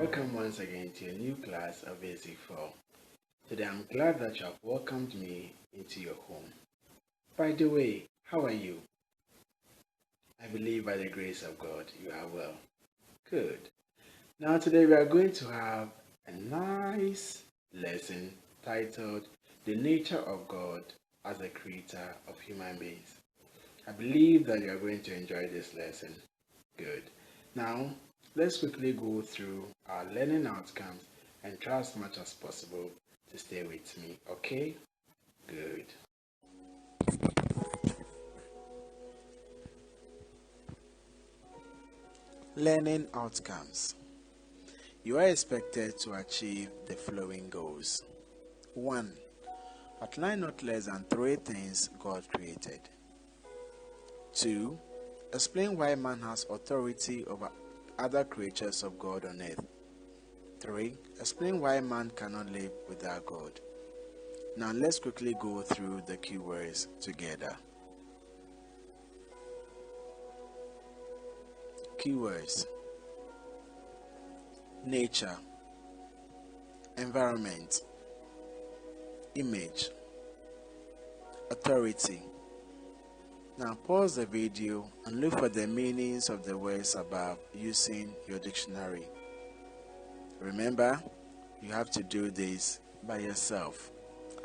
Welcome once again to a new class of Basic 4. Today I'm glad that you have welcomed me into your home. By the way, how are you? I believe by the grace of God you are well. Good. Now today we are going to have a nice lesson titled The Nature of God as a Creator of Human Beings. I believe that you are going to enjoy this lesson. Good. Now, let's quickly go through our learning outcomes and try as much as possible to stay with me, okay? Good. Learning outcomes. You are expected to achieve the following goals. 1. Outline not less than 3 things God created. 2. Explain why man has authority over other creatures of God on earth. 3. Explain why man cannot live without God. Now let's quickly go through the keywords together. Keywords: nature, environment, image, authority. Now pause the video and look for the meanings of the words above using your dictionary. Remember, you have to do this by yourself.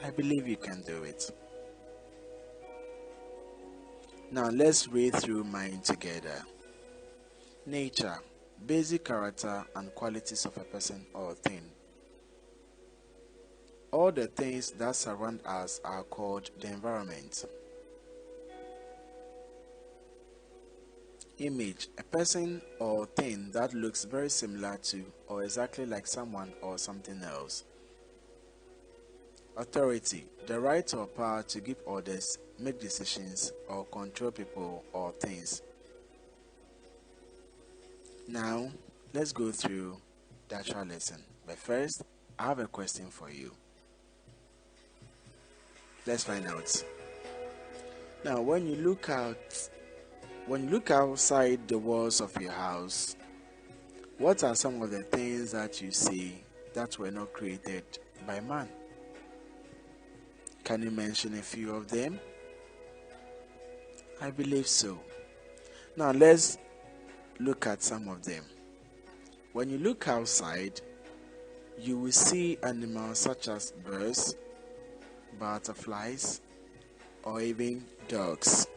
I believe you can do it. Now let's read through mine together. Nature, basic character and qualities of a person or thing. All the things that surround us are called the environment. Image, a person or thing that looks very similar to or exactly like someone or something else. Authority, the right or power to give orders, make decisions, or control people or things. Now, let's go through the actual lesson. But first, I have a question for you. Let's find out. Now, when you look outside the walls of your house, what are some of the things that you see that were not created by man? Can you mention a few of them? I believe so. Now let's look at some of them. When you look outside, you will see animals such as birds, butterflies, or even dogs.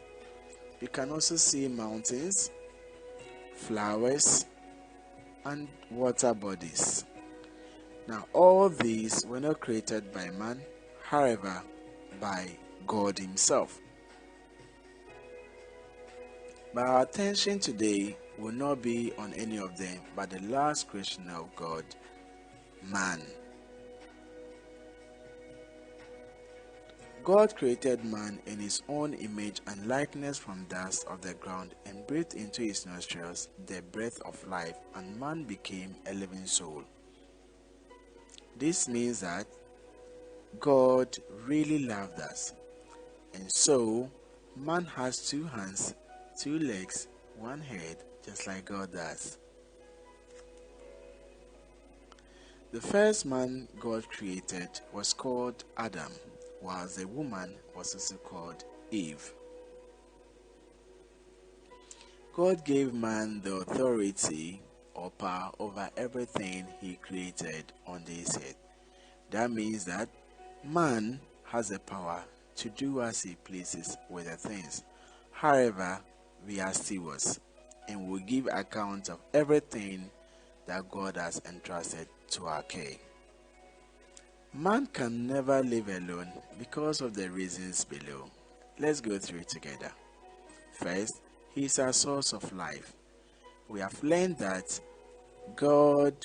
You can also see mountains, flowers, and water bodies. Now all these were not created by man, however, by God himself. But our attention today will not be on any of them but the last creation of God, man. God created man in his own image and likeness from dust of the ground and breathed into his nostrils the breath of life, and man became a living soul. This means that God really loved us, and so man has 2 hands, 2 legs, 1 head, just like God does. The first man God created was called Adam, whilst the woman was also called Eve. God gave man the authority or power over everything he created on this earth. That means that man has the power to do as he pleases with the things. However, we are stewards and will give account of everything that God has entrusted to our care. Man can never live alone because of the reasons below. Let's go through it together. First, he is our source of life. We have learned that God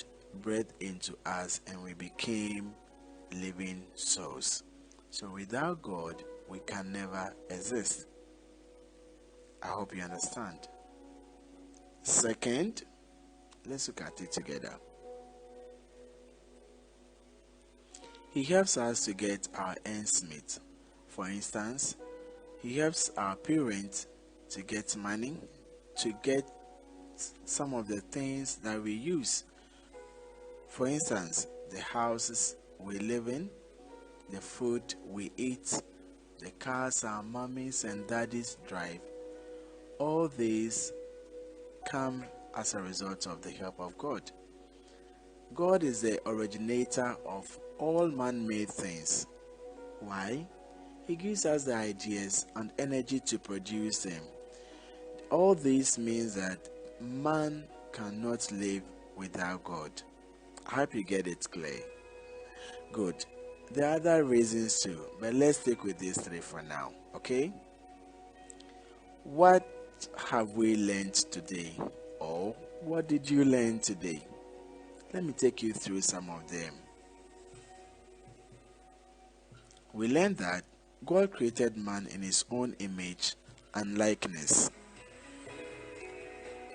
breathed into us and we became living souls. So without God, we can never exist. I hope you understand. Second, let's look at it together. He helps us to get our ends meet. For instance, he helps our parents to get money, to get some of the things that we use. For instance, the houses we live in, the food we eat, the cars our mummies and daddies drive, all these come as a result of the help of God. God is the originator of all man-made things. Why? He gives us the ideas and energy to produce them. All this means that man cannot live without God. I hope you get it clear. Good. There are other reasons too, but let's stick with these three for now, okay? What have we learned today? Or what did you learn today? Let me take you through some of them. We learned that God created man in his own image and likeness.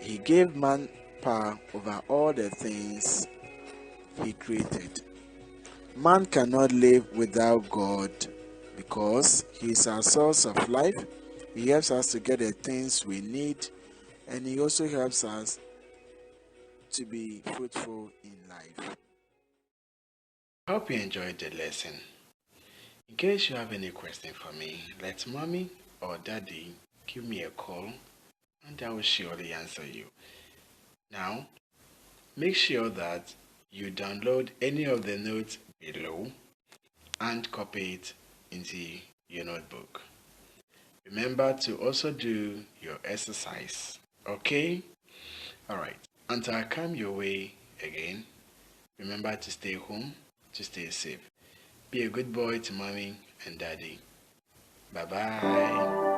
He gave man power over all the things he created. Man cannot live without God because he is our source of life. He helps us to get the things we need, and he also helps us to be fruitful in life. I hope you enjoyed the lesson. In case you have any question for me, let mommy or daddy give me a call and I will surely answer you. Now, make sure that you download any of the notes below and copy it into your notebook. Remember to also do your exercise, okay? Alright, until I come your way again, remember to stay home, to stay safe. Be a good boy to mommy and daddy. Bye-bye.